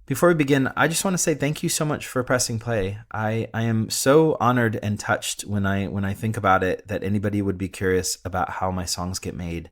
Before we begin, I just want to say thank you so much for pressing play. I am so honored and touched when I think about it that anybody would be curious about how my songs get made.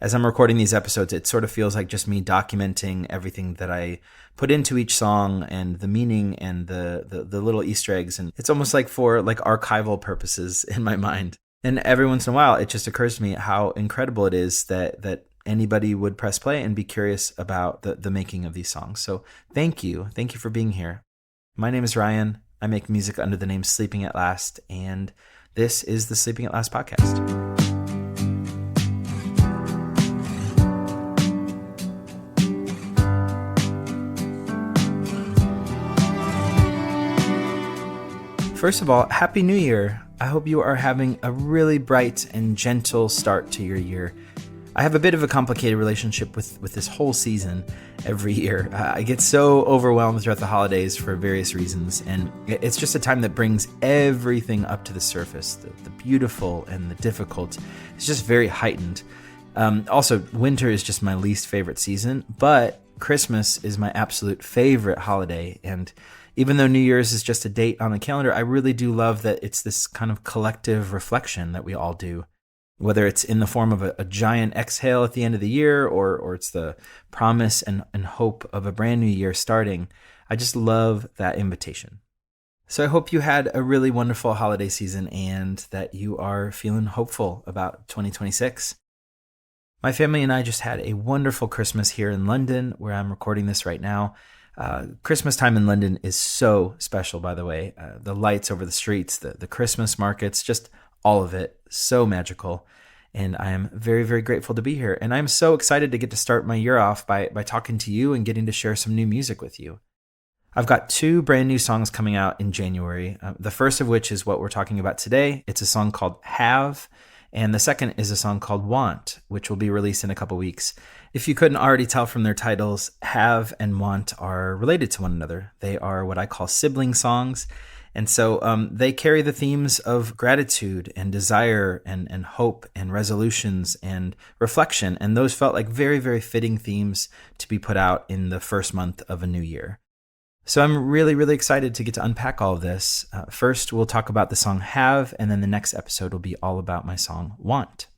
As I'm recording these episodes, it sort of feels like just me documenting everything that I put into each song and the meaning and the little Easter eggs. And it's almost like for like archival purposes in my mind. And every once in a while, it just occurs to me how incredible it is that anybody would press play and be curious about the making of these songs. So thank you. Thank you for being here. My name is Ryan. I make music under the name Sleeping at Last, and this is the Sleeping at Last podcast. First of all, Happy New Year. I hope you are having a really bright and gentle start to your year. I have a bit of a complicated relationship with this whole season every year. I get so overwhelmed throughout the holidays for various reasons, and it's just a time that brings everything up to the surface. The beautiful and the difficult. It's just very heightened. Also, winter is just my least favorite season, but Christmas is my absolute favorite holiday, and even though New Year's is just a date on the calendar, I really do love that it's this kind of collective reflection that we all do. Whether it's in the form of a giant exhale at the end of the year or it's the promise and hope of a brand new year starting, I just love that invitation. So I hope you had a really wonderful holiday season and that you are feeling hopeful about 2026. My family and I just had a wonderful Christmas here in London, where I'm recording this right now. Christmas time in London is so special, by the way. The lights over the streets, the Christmas markets, just all of it, so magical. And I am very, very grateful to be here. And I'm so excited to get to start my year off by talking to you and getting to share some new music with you. I've got 2 brand new songs coming out in January, the first of which is what we're talking about today. It's a song called Have, and the second is a song called Want, which will be released in a couple weeks. If you couldn't already tell from their titles, Have and Want are related to one another. They are what I call sibling songs. And so they carry the themes of gratitude and desire and hope and resolutions and reflection. And those felt like very, very fitting themes to be put out in the first month of a new year. So I'm really, really excited to get to unpack all of this. First, we'll talk about the song Have, and then the next episode will be all about my song Want.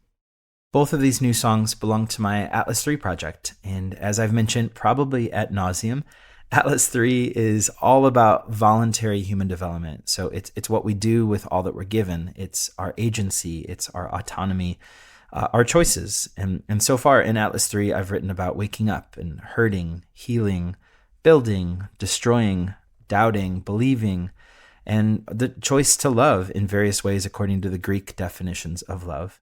Both of these new songs belong to my Atlas 3 project, and as I've mentioned probably ad nauseum, Atlas 3 is all about voluntary human development. So it's what we do with all that we're given. It's our agency, it's our autonomy, our choices. And so far in Atlas 3, I've written about waking up and hurting, healing, building, destroying, doubting, believing, and the choice to love in various ways according to the Greek definitions of love.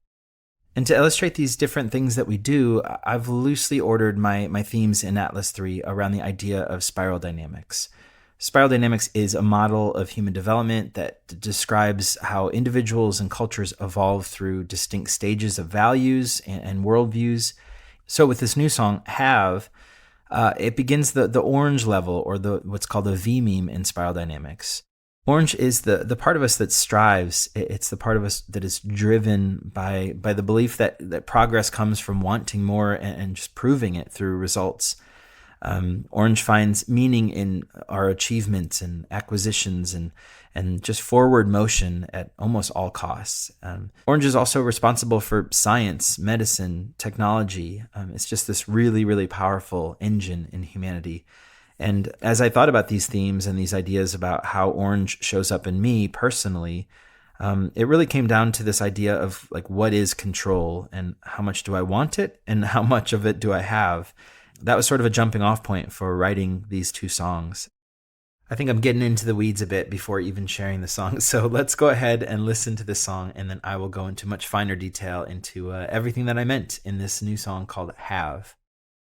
And to illustrate these different things that we do, I've loosely ordered my themes in Atlas 3 around the idea of spiral dynamics. Spiral dynamics is a model of human development that describes how individuals and cultures evolve through distinct stages of values and worldviews. So with this new song, Have, it begins the orange level, or what's called the V meme in spiral dynamics. Orange is the part of us that strives. It's the part of us that is driven by the belief that progress comes from wanting more and just proving it through results. Orange finds meaning in our achievements and acquisitions and just forward motion at almost all costs. Orange is also responsible for science, medicine, technology. It's just this really, really powerful engine in humanity. And as I thought about these themes and these ideas about how orange shows up in me personally, it really came down to this idea of like, what is control and how much do I want it and how much of it do I have? That was sort of a jumping off point for writing these 2 songs. I think I'm getting into the weeds a bit before even sharing the song. So let's go ahead and listen to this song, and then I will go into much finer detail into everything that I meant in this new song called Have.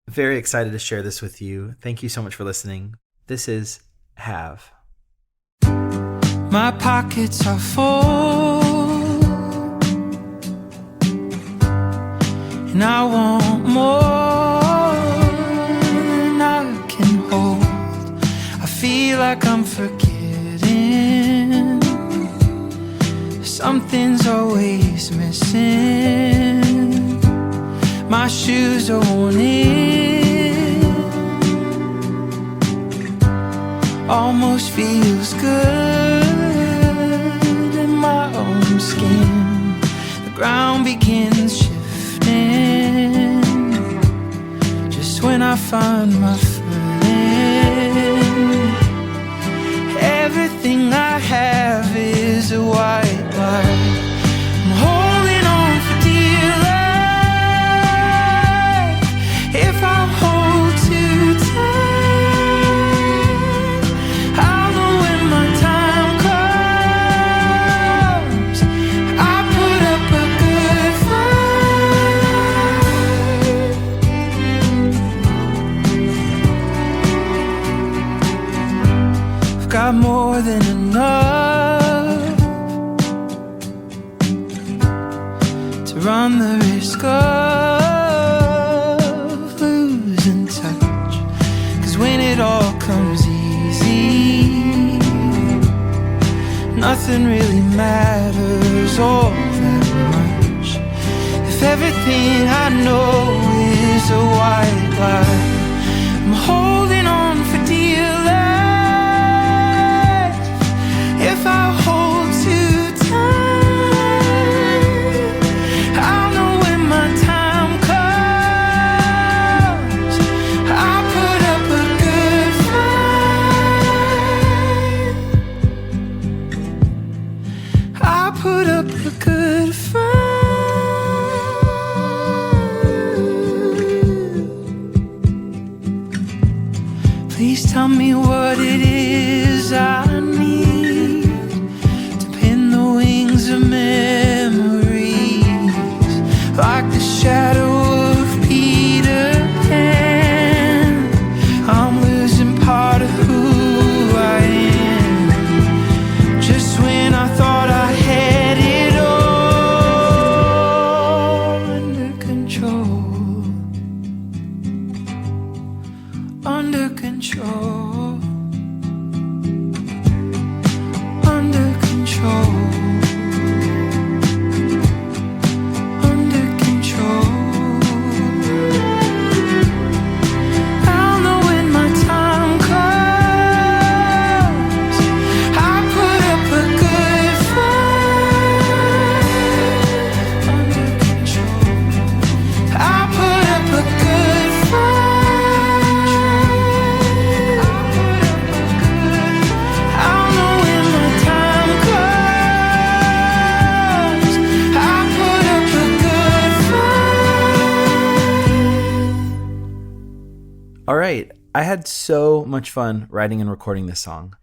Very excited to share this with you. Thank you so much for listening. This is Have. My pockets are full, and I want more than I can hold. I feel like I'm forgetting. Something's always missing. My shoes are worn in. almost feels good in my own skin. The ground begins shifting just when I find my footing. Everything I have is a white lie. I'm holding on for dear life. If I hold too tight, I'll know when my time comes. I put up a good fight. I've got more than enough to run the risk of losing touch. 'Cause when it all comes easy, nothing really matters all that much. If everything I know is a white lie, I'm holding on for dear life. If I hold too tight, I'll know when my time comes. I put up a good fight. I put up a good fight. Please tell me what it is I need to pin the wings of memories, like the shadow of Peter Pan. I'm losing part of who I am, just when I thought I had it all under control. Under control. Under control. Under control. I'll know when my time comes. I put up a good fight. Under control. I put up a good fight. I'll know when my time comes. I put up a good fight. All right. I had so much fun writing and recording this song.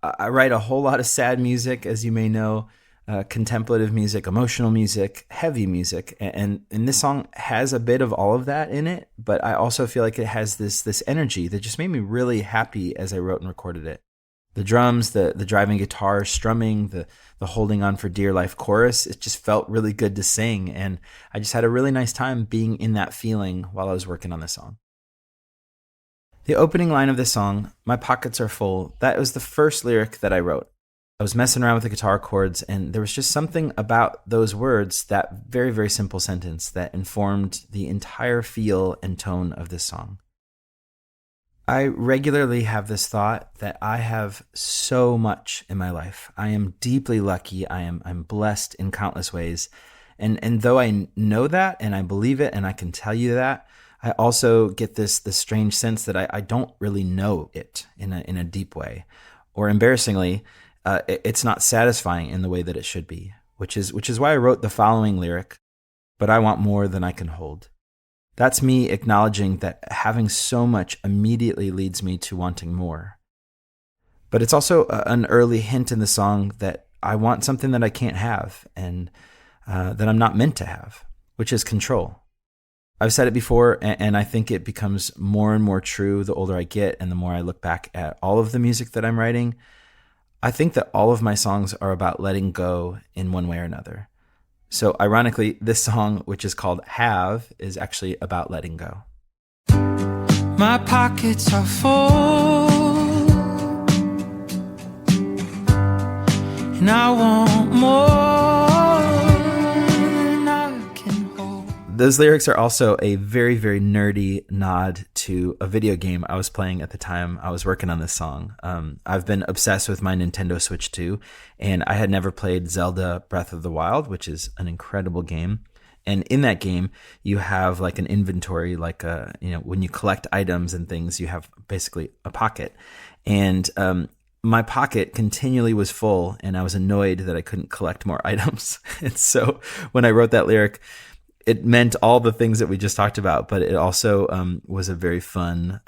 I write a whole lot of sad music, as you may know, contemplative music, emotional music, heavy music. And this song has a bit of all of that in it, but I also feel like it has this energy that just made me really happy as I wrote and recorded it. The drums, the driving guitar strumming, the holding on for dear life chorus, it just felt really good to sing. And I just had a really nice time being in that feeling while I was working on this song. The opening line of this song, "My pockets are full," that was the first lyric that I wrote. I was messing around with the guitar chords, and there was just something about those words, that very, very simple sentence, that informed the entire feel and tone of this song. I regularly have this thought that I have so much in my life. I am deeply lucky. I'm blessed in countless ways. And though I know that and I believe it and I can tell you that, I also get this strange sense that I don't really know it in a deep way. Or embarrassingly, it's not satisfying in the way that it should be, which is why I wrote the following lyric, "But I want more than I can hold." That's me acknowledging that having so much immediately leads me to wanting more. But it's also an early hint in the song that I want something that I can't have and that I'm not meant to have, which is control. I've said it before, and I think it becomes more and more true the older I get and the more I look back at all of the music that I'm writing. I think that all of my songs are about letting go in one way or another. So ironically, this song, which is called Have, is actually about letting go. My pockets are full, and I want more than I can hold. Those lyrics are also a very, very nerdy nod to a video game I was playing at the time I was working on this song. I've been obsessed with my Nintendo Switch 2, and I had never played Zelda Breath of the Wild, which is an incredible game. And in that game, you have like an inventory, like when you collect items and things, you have basically a pocket. And my pocket continually was full, and I was annoyed that I couldn't collect more items. And so when I wrote that lyric, it meant all the things that we just talked about, but it also was a very fun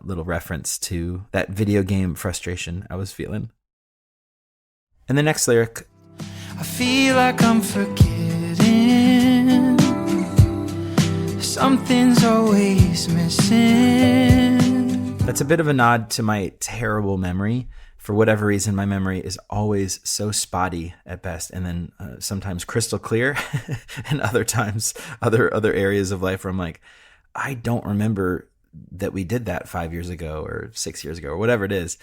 little reference to that video game frustration I was feeling. And the next lyric, I feel like I'm forgetting, something's always missing. That's a bit of a nod to my terrible memory. For whatever reason, my memory is always so spotty at best, and then sometimes crystal clear, and other times, other areas of life where I'm like, I don't remember that we did that 5 years ago or 6 years ago or whatever it is.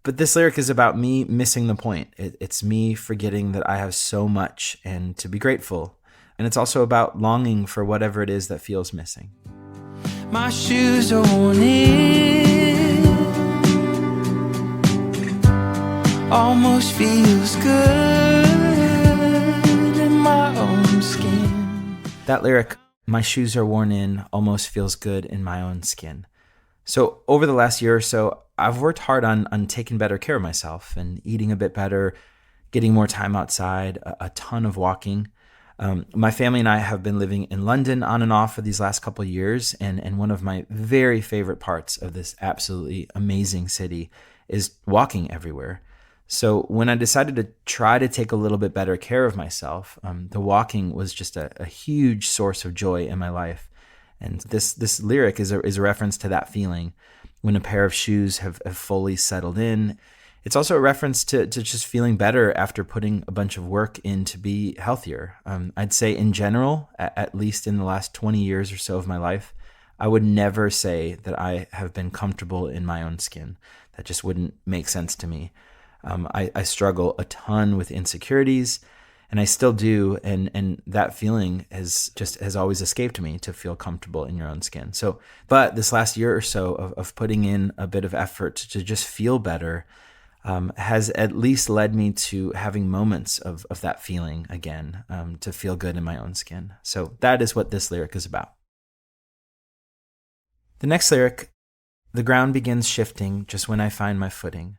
But this lyric is about me missing the point. It's me forgetting that I have so much and to be grateful. And it's also about longing for whatever it is that feels missing. My shoes are worn in, almost feels good in my own skin. That lyric, my shoes are worn in, almost feels good in my own skin. So over the last year or so, I've worked hard on taking better care of myself and eating a bit better, getting more time outside, a ton of walking. My family and I have been living in London on and off for these last couple of years, and one of my very favorite parts of this absolutely amazing city is walking everywhere. So when I decided to try to take a little bit better care of myself, the walking was just a huge source of joy in my life. And this lyric is a reference to that feeling when a pair of shoes have fully settled in. It's also a reference to just feeling better after putting a bunch of work in to be healthier. I'd say in general, at least in the last 20 years or so of my life, I would never say that I have been comfortable in my own skin. That just wouldn't make sense to me. I struggle a ton with insecurities, and I still do, and that feeling has always escaped me, to feel comfortable in your own skin. So, but this last year or so of putting in a bit of effort to just feel better has at least led me to having moments of that feeling again, to feel good in my own skin. So that is what this lyric is about. The next lyric, the ground begins shifting just when I find my footing.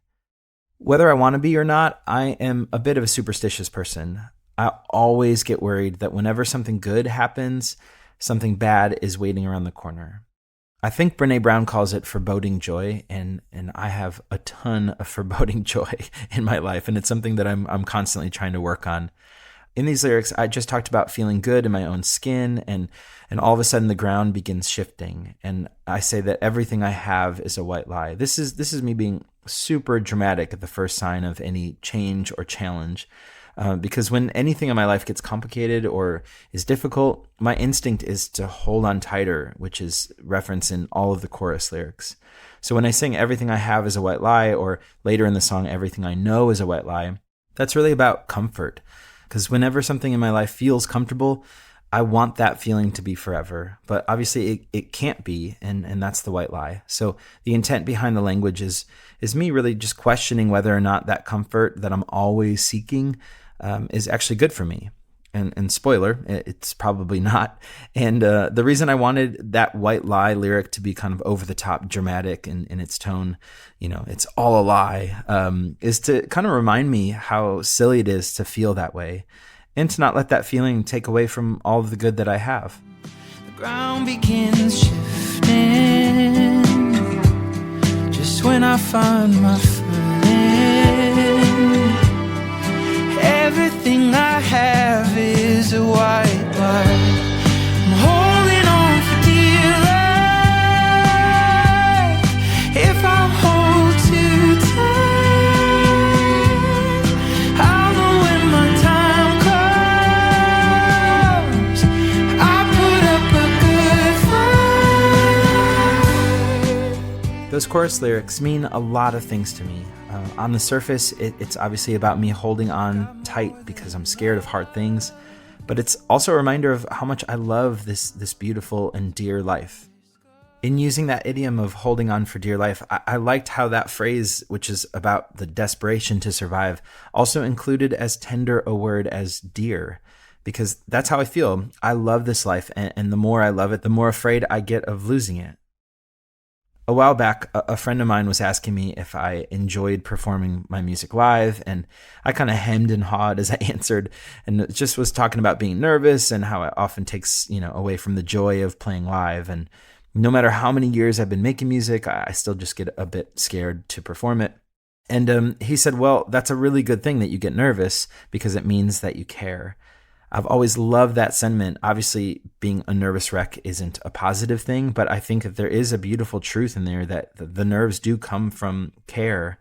Whether I want to be or not, I am a bit of a superstitious person. I always get worried that whenever something good happens, something bad is waiting around the corner. I think Brené Brown calls it foreboding joy, and I have a ton of foreboding joy in my life, and it's something that I'm constantly trying to work on. In these lyrics, I just talked about feeling good in my own skin, and all of a sudden the ground begins shifting, and I say that everything I have is a white lie. This is me being super dramatic at the first sign of any change or challenge, because when anything in my life gets complicated or is difficult, my instinct is to hold on tighter, which is referenced in all of the chorus lyrics. So when I sing everything I have is a white lie, or later in the song everything I know is a white lie, that's really about comfort. Because whenever something in my life feels comfortable, I want that feeling to be forever. But obviously it can't be, and that's the white lie. So the intent behind the language is me really just questioning whether or not that comfort that I'm always seeking is actually good for me. And spoiler, it's probably not. And the reason I wanted that white lie lyric to be kind of over the top dramatic in its tone, it's all a lie, is to kind of remind me how silly it is to feel that way, and to not let that feeling take away from all of the good that I have. The ground begins shifting just when I find my footing. Everything I have is a white lie. I'm holding on for dear life. If I hold too tight, I'll know when my time comes. I put up a good fight. Those chorus lyrics mean a lot of things to me. On the surface, it's obviously about me holding on tight because I'm scared of hard things. But it's also a reminder of how much I love this beautiful and dear life. In using that idiom of holding on for dear life, I liked how that phrase, which is about the desperation to survive, also included as tender a word as dear, because that's how I feel. I love this life, and the more I love it, the more afraid I get of losing it. A while back, a friend of mine was asking me if I enjoyed performing my music live, and I kind of hemmed and hawed as I answered, and just was talking about being nervous and how it often takes, away from the joy of playing live. And no matter how many years I've been making music, I still just get a bit scared to perform it. And he said, well, that's a really good thing that you get nervous because it means that you care. I've always loved that sentiment. Obviously, being a nervous wreck isn't a positive thing, but I think that there is a beautiful truth in there that the nerves do come from care.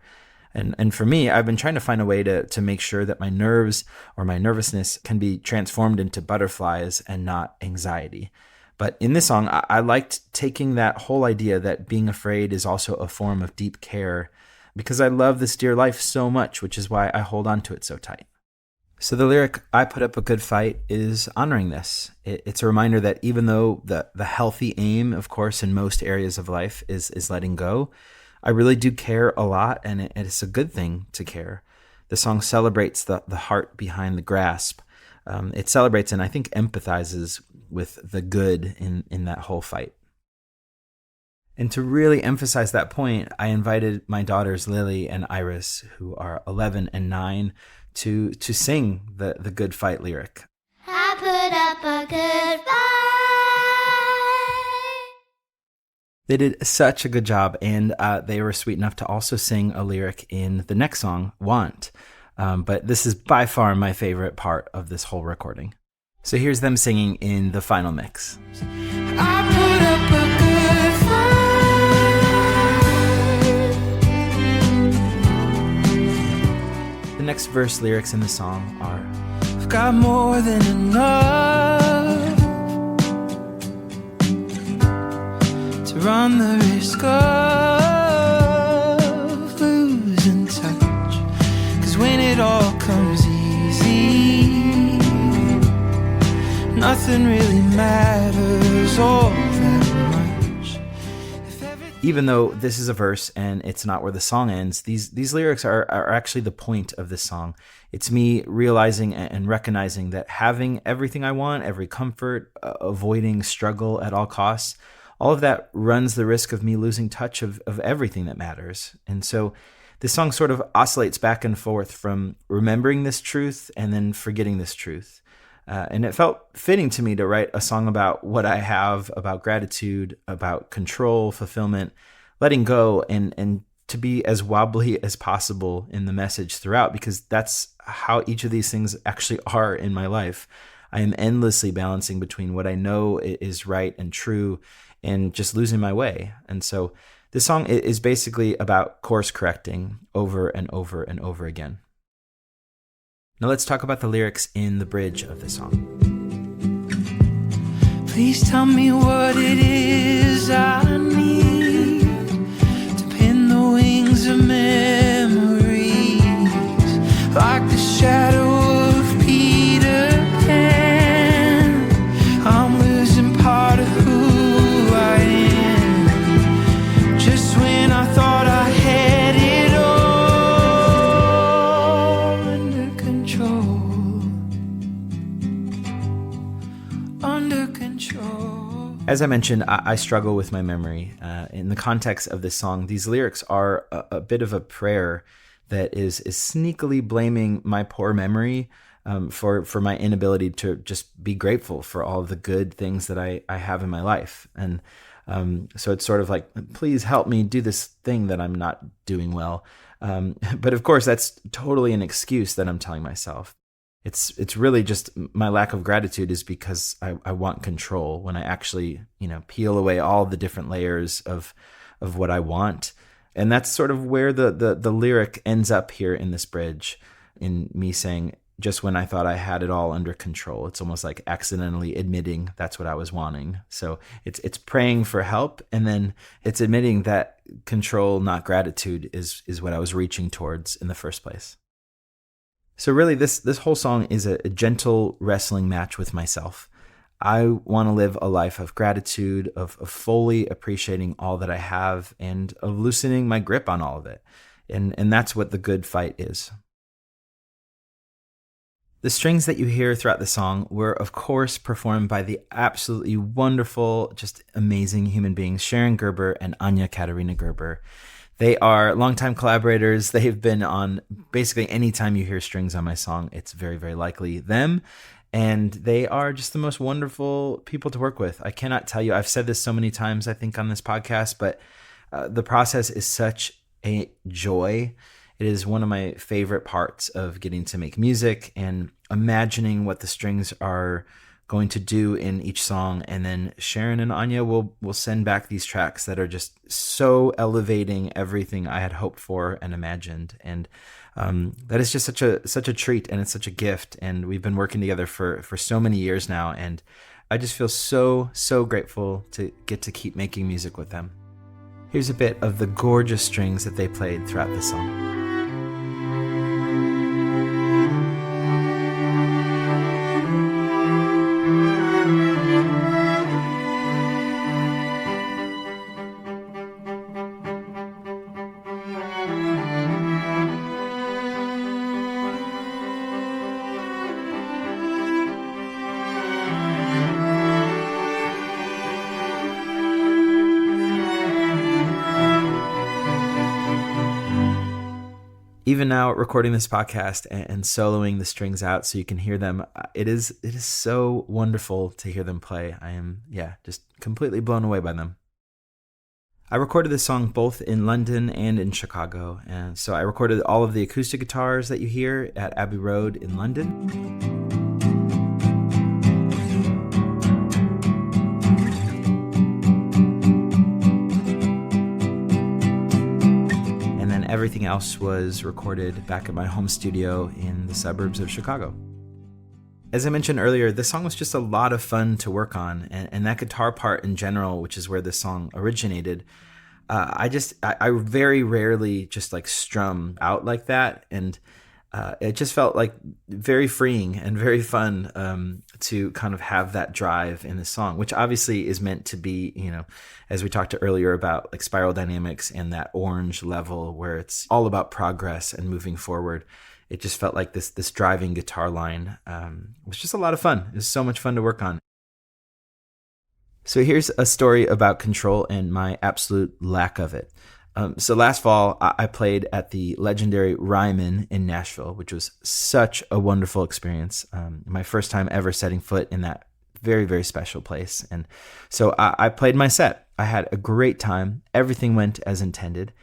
And for me, I've been trying to find a way to make sure that my nerves or my nervousness can be transformed into butterflies and not anxiety. But in this song, I liked taking that whole idea that being afraid is also a form of deep care because I love this dear life so much, which is why I hold on to it so tight. So the lyric, I put up a good fight, is honoring this. It's a reminder that even though the healthy aim, of course, in most areas of life is letting go, I really do care a lot, and it's a good thing to care. The song celebrates the heart behind the grasp. It celebrates and I think empathizes with the good in that whole fight. And to really emphasize that point, I invited my daughters Lily and Iris, who are 11 and 9, to sing the good fight lyric. I put up a good fight. They did such a good job, and they were sweet enough to also sing a lyric in the next song, Want. But this is by far my favorite part of this whole recording. So here's them singing in the final mix. I put up a good The next verse lyrics in the song are, I've got more than enough to run the risk of losing touch. 'Cause when it all comes easy, nothing really matters all that much. even though this is a verse and it's not where the song ends, these lyrics are actually the point of this song. It's me realizing and recognizing that having everything I want, every comfort, avoiding struggle at all costs, all of that runs the risk of me losing touch of everything that matters. And so this song sort of oscillates back and forth from remembering this truth and then forgetting this truth. And it felt fitting to me to write a song about what I have, about gratitude, about control, fulfillment, letting go, and to be as wobbly as possible in the message throughout, because that's how each of these things actually are in my life. I am endlessly balancing between what I know is right and true and just losing my way. And so this song is basically about course correcting over and over and over again. Now let's talk about the lyrics in the bridge of the song. Please tell me what it is I need to pin the wings of memories, like the shadow of Peter Pan. I'm losing part of who I am, just when I thought I had it all under control. Under control. As I mentioned, I struggle with my memory. In the context of this song, these lyrics are a bit of a prayer that is sneakily blaming my poor memory for my inability to just be grateful for all of the good things that I have in my life. And so it's sort of like, please help me do this thing that I'm not doing well. But of course, that's totally an excuse that I'm telling myself. It's really just my lack of gratitude is because I want control when I actually, peel away all the different layers of what I want. And that's sort of where the lyric ends up here in this bridge, in me saying, just when I thought I had it all under control. It's almost like accidentally admitting that's what I was wanting. So it's praying for help, and then it's admitting that control, not gratitude, is what I was reaching towards in the first place. So really, this whole song is a gentle wrestling match with myself. I want to live a life of gratitude, of fully appreciating all that I have, and of loosening my grip on all of it. And that's what the good fight is. The strings that you hear throughout the song were, of course, performed by the absolutely wonderful, just amazing human beings, Sharon Gerber and Anya Katerina Gerber. They are longtime collaborators. They have been on basically any time you hear strings on my song, it's very, very likely them. And they are just the most wonderful people to work with. I cannot tell you, I've said this so many times, I think, on this podcast, but the process is such a joy. It is one of my favorite parts of getting to make music and imagining what the strings are going to do in each song. And then Sharon and Anya will send back these tracks that are just so elevating everything I had hoped for and imagined. And that is just such a treat, and it's such a gift. And we've been working together for so many years now. And I just feel so grateful to get to keep making music with them. Here's a bit of the gorgeous strings that they played throughout the song. Even now, recording this podcast and soloing the strings out so you can hear them, it is so wonderful to hear them play. I am, just completely blown away by them. I recorded this song both in London and in Chicago, and so I recorded all of the acoustic guitars that you hear at Abbey Road in London. Everything else was recorded back at my home studio in the suburbs of Chicago. As I mentioned earlier, this song was just a lot of fun to work on, and that guitar part in general, which is where this song originated, I very rarely just like strum out like that, and it just felt like very freeing and very fun to kind of have that drive in the song, which obviously is meant to be, as we talked earlier about like Spiral Dynamics and that orange level where it's all about progress and moving forward. It just felt like this driving guitar line was just a lot of fun. It was so much fun to work on. So here's a story about control and my absolute lack of it. So last fall, I played at the legendary Ryman in Nashville, which was such a wonderful experience. My first time ever setting foot in that very, very special place. And so I played my set. I had a great time. Everything went as intended.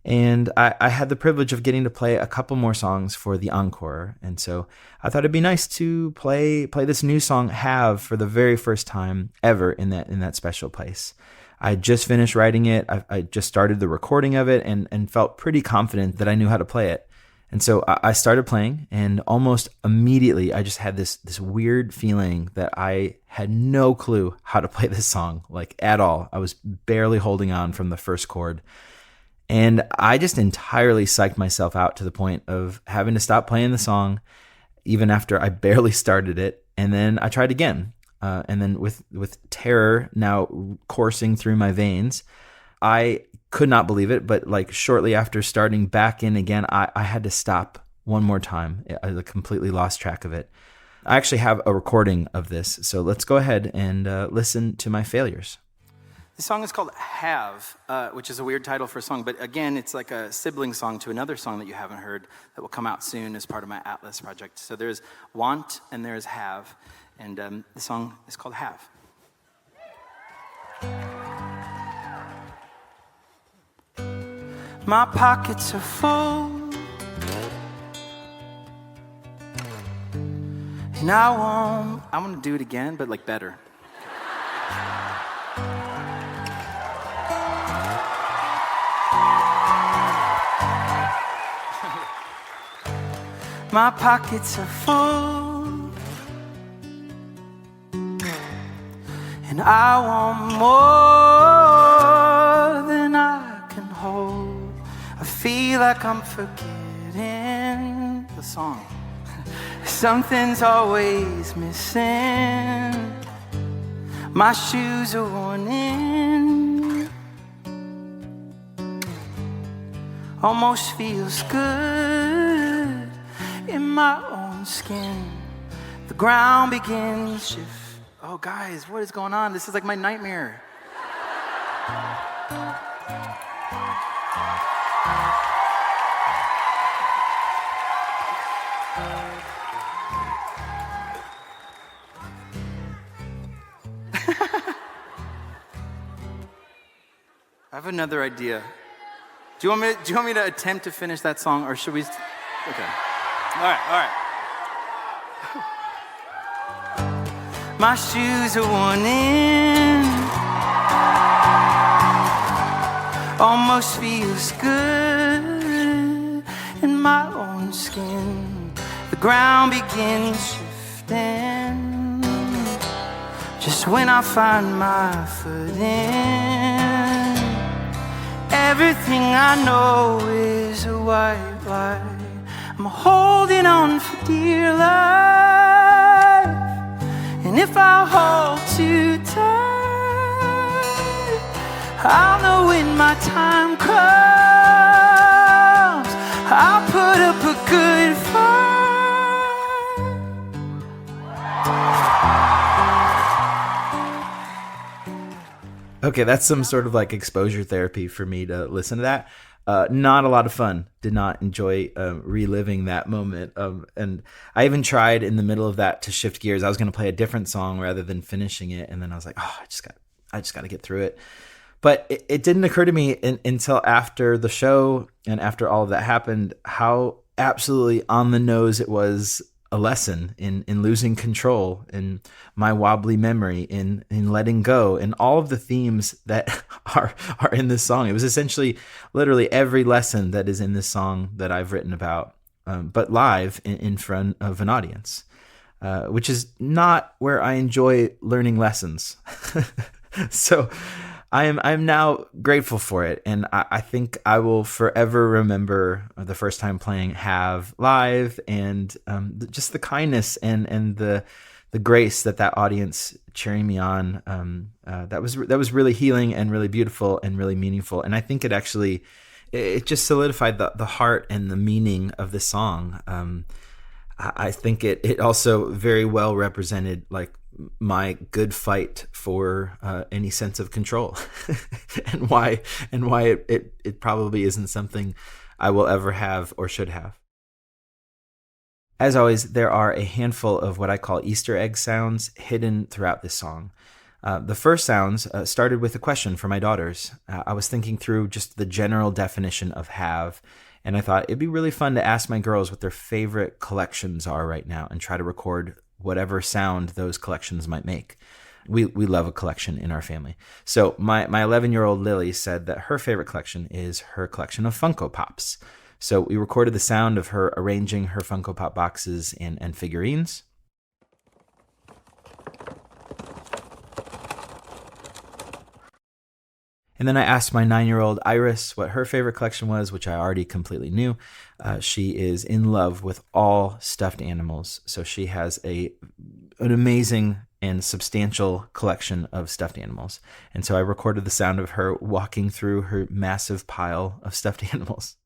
And I had the privilege of getting to play a couple more songs for the encore. And so I thought it'd be nice to play this new song, Have, for the very first time ever in that special place. I just finished writing it. I just started the recording of it and felt pretty confident that I knew how to play it. And so I started playing, and almost immediately I just had this weird feeling that I had no clue how to play this song, like at all. I was barely holding on from the first chord. And I just entirely psyched myself out to the point of having to stop playing the song even after I barely started it. And then I tried again. And then with terror now coursing through my veins, I could not believe it. But like shortly after starting back in again, I had to stop one more time. I completely lost track of it. I actually have a recording of this. So let's go ahead and listen to my failures. The song is called Have, which is a weird title for a song. But again, it's like a sibling song to another song that you haven't heard that will come out soon as part of my Atlas project. So there's Want and there's Have. And the song is called Have. My pockets are full, and I want to do it again, but like better. my pockets are full, and I want more than I can hold. I feel like I'm forgetting The song. something's always missing. My shoes are worn in. Almost feels good in my own skin. The ground begins to shift. Oh, guys, what is going on? This is like my nightmare. I have another idea. Do you want me to attempt to finish that song, or should we? Okay. All right. My shoes are worn in. Almost feels good in my own skin. The ground begins shifting. Just when I find my footing. Everything I know is a white lie. I'm holding on for dear life. And if I hold too tight, I'll know when my time comes. I'll put up a good fight. Okay, that's some sort of like exposure therapy for me to listen to that. Not a lot of fun. Did not enjoy reliving that moment. And I even tried in the middle of that to shift gears. I was going to play a different song rather than finishing it, and then I was like, oh, I just got to get through it. But it didn't occur to me until after the show and after all of that happened how absolutely on the nose it was a lesson in losing control, in my wobbly memory, in letting go, and all of the themes that are in this song. It was essentially literally every lesson that is in this song that I've written about, but live in front of an audience, which is not where I enjoy learning lessons. So I'm now grateful for it, and I think I will forever remember the first time playing Have live, and just the kindness and the grace that audience cheering me on. That was really healing and really beautiful and really meaningful. And I think it just solidified the heart and the meaning of the song. I think it also very well represented like my good fight for any sense of control and why it probably isn't something I will ever have or should have. As always, there are a handful of what I call Easter egg sounds hidden throughout this song. The first sounds started with a question for my daughters. I was thinking through just the general definition of have, and I thought it'd be really fun to ask my girls what their favorite collections are right now and try to record whatever sound those collections might make. We love a collection in our family. So my 11-year-old Lily said that her favorite collection is her collection of Funko Pops. So we recorded the sound of her arranging her Funko Pop boxes and figurines. And then I asked my 9-year-old Iris what her favorite collection was, which I already completely knew. She is in love with all stuffed animals. So she has an amazing and substantial collection of stuffed animals. And so I recorded the sound of her walking through her massive pile of stuffed animals.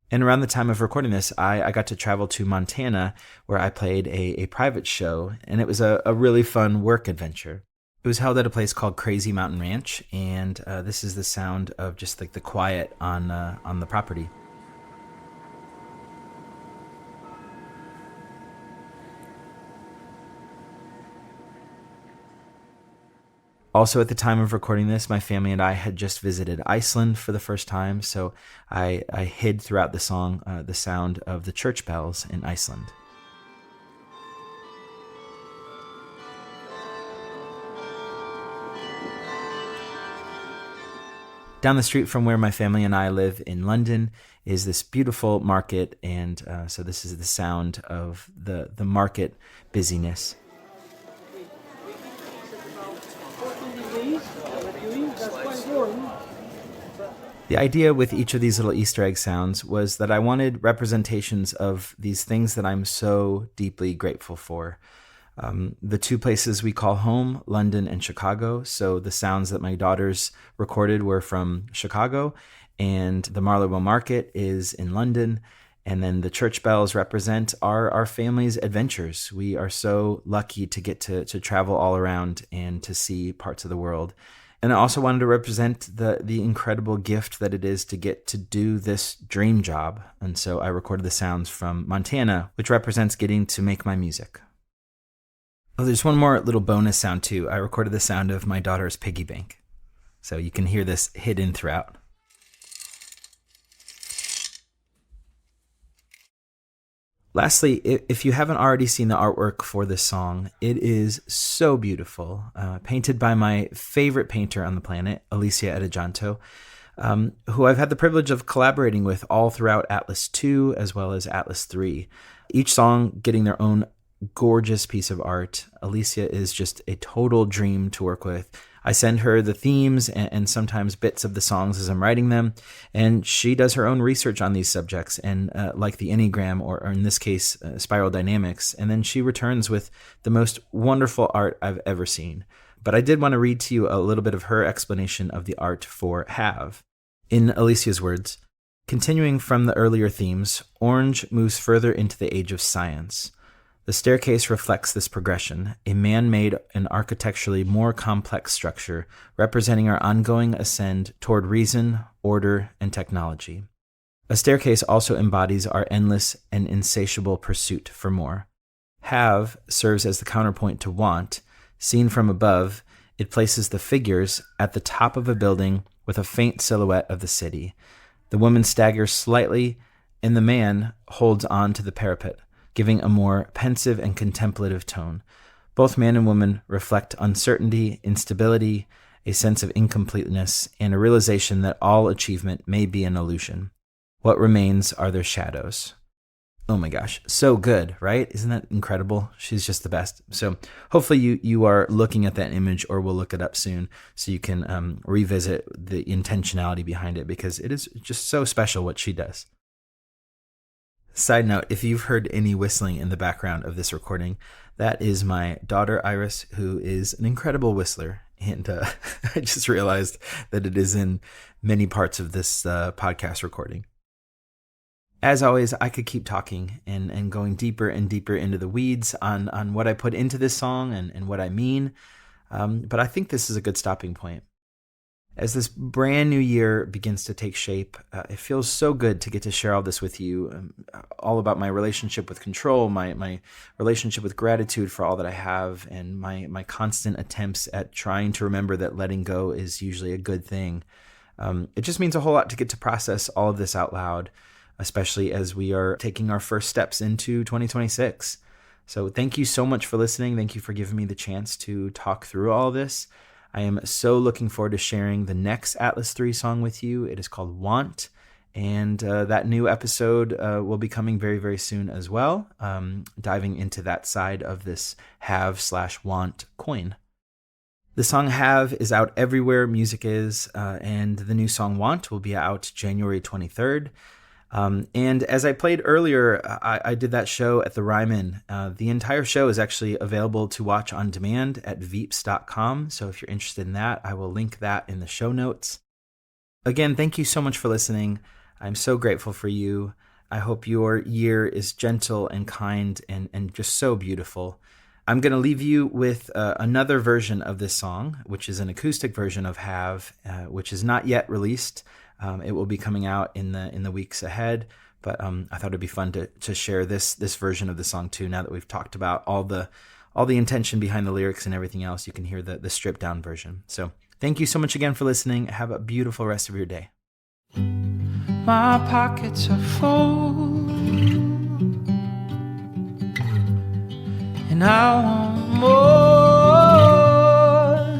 And around the time of recording this, I got to travel to Montana, where I played a private show, and it was a really fun work adventure. It was held at a place called Crazy Mountain Ranch, and this is the sound of just like the quiet on the property. Also, at the time of recording this, my family and I had just visited Iceland for the first time, so I hid throughout the song the sound of the church bells in Iceland. Down the street from where my family and I live in London is this beautiful market, and so this is the sound of the market busyness. The idea with each of these little Easter egg sounds was that I wanted representations of these things that I'm so deeply grateful for. The two places we call home, London and Chicago. So the sounds that my daughters recorded were from Chicago, and the Marlowell Market is in London. And then the church bells represent our family's adventures. We are so lucky to get to travel all around and to see parts of the world. And I also wanted to represent the incredible gift that it is to get to do this dream job. And so I recorded the sounds from Montana, which represents getting to make my music. Oh, there's one more little bonus sound too. I recorded the sound of my daughter's piggy bank. So you can hear this hidden throughout. Lastly, if you haven't already seen the artwork for this song, it is so beautiful. Painted by my favorite painter on the planet, Alicia Edijanto, who I've had the privilege of collaborating with all throughout Atlas 2 as well as Atlas 3. Each song getting their own gorgeous piece of art. Alicia is just a total dream to work with. I send her the themes and sometimes bits of the songs as I'm writing them, and she does her own research on these subjects, and like the Enneagram, or in this case, spiral dynamics, and then she returns with the most wonderful art I've ever seen. But I did want to read to you a little bit of her explanation of the art for Have. In Alicia's words, continuing from the earlier themes, Orange moves further into the age of science. The staircase reflects this progression, a man-made and architecturally more complex structure representing our ongoing ascent toward reason, order, and technology. A staircase also embodies our endless and insatiable pursuit for more. Have serves as the counterpoint to want. Seen from above, it places the figures at the top of a building with a faint silhouette of the city. The woman staggers slightly, and the man holds on to the parapet, giving a more pensive and contemplative tone. Both man and woman reflect uncertainty, instability, a sense of incompleteness, and a realization that all achievement may be an illusion. What remains are their shadows. Oh my gosh, so good, right? Isn't that incredible? She's just the best. So hopefully you are looking at that image, or will look it up soon, so you can revisit the intentionality behind it, because it is just so special what she does. Side note, if you've heard any whistling in the background of this recording, that is my daughter Iris, who is an incredible whistler. And I just realized that it is in many parts of this podcast recording. As always, I could keep talking and going deeper and deeper into the weeds on what I put into this song and what I mean. But I think this is a good stopping point. As this brand new year begins to take shape, it feels so good to get to share all this with you, all about my relationship with control, my relationship with gratitude for all that I have, and my constant attempts at trying to remember that letting go is usually a good thing. It just means a whole lot to get to process all of this out loud, especially as we are taking our first steps into 2026. So thank you so much for listening. Thank you for giving me the chance to talk through all this. I am so looking forward to sharing the next Atlas 3 song with you. It is called Want, and that new episode will be coming very, very soon as well, diving into that side of this have/want coin. The song Have is out everywhere music is, and the new song Want will be out January 23rd. And as I played earlier, I did that show at the Ryman. The entire show is actually available to watch on demand at veeps.com. So if you're interested in that, I will link that in the show notes. Again, thank you so much for listening. I'm so grateful for you. I hope your year is gentle and kind and just so beautiful. I'm going to leave you with another version of this song, which is an acoustic version of Have, which is not yet released. It will be coming out in the weeks ahead, but I thought it'd be fun to share this version of the song too. Now that we've talked about all the intention behind the lyrics and everything else, you can hear the stripped down version. So thank you so much again for listening. Have a beautiful rest of your day. My pockets are full, and I want more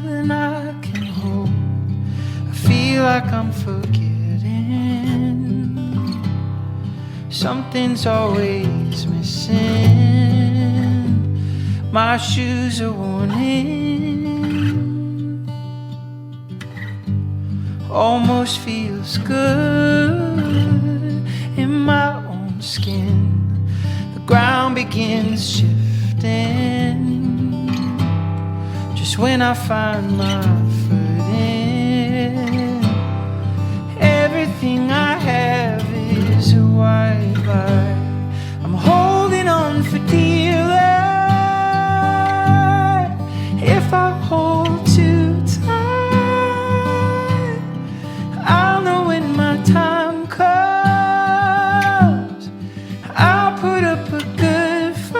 than I can hold. I feel like I'm forgetting. Something's always missing. My shoes are worn in. almost feels good in my own skin. The ground begins shifting just when I find my footing. Everything I have is a white lie. I'm holding on for dear life. If I hold too tight, I'll know when my time comes. I'll put up a good fight.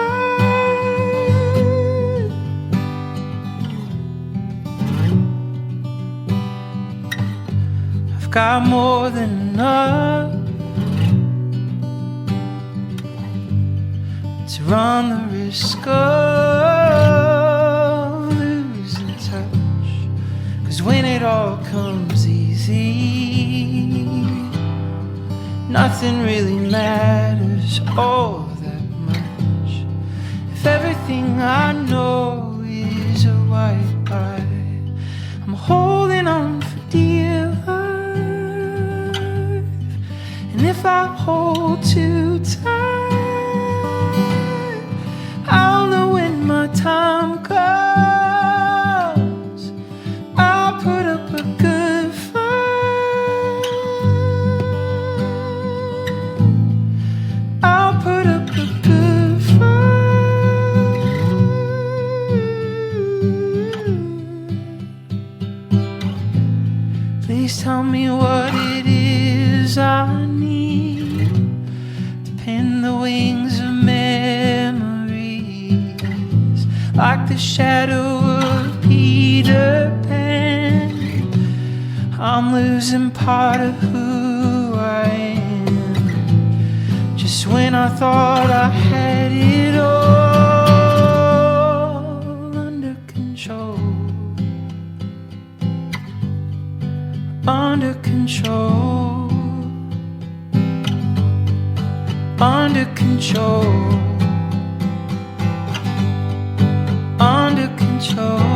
I've got more than enough to run the risk of losing touch. 'Cause when it all comes easy, nothing really matters all that much. If everything I know is a white lie, I'm holding on for dear life. And if I hold too tight, I'll know when my time comes. I'll put up a good fight. I'll put up a good fight. Please tell me what it is I need to pin the wings of memories, like the shadow of Peter Pan. I'm losing part of who I am, just when I thought I had it all under control. Under control. Under control. Under control.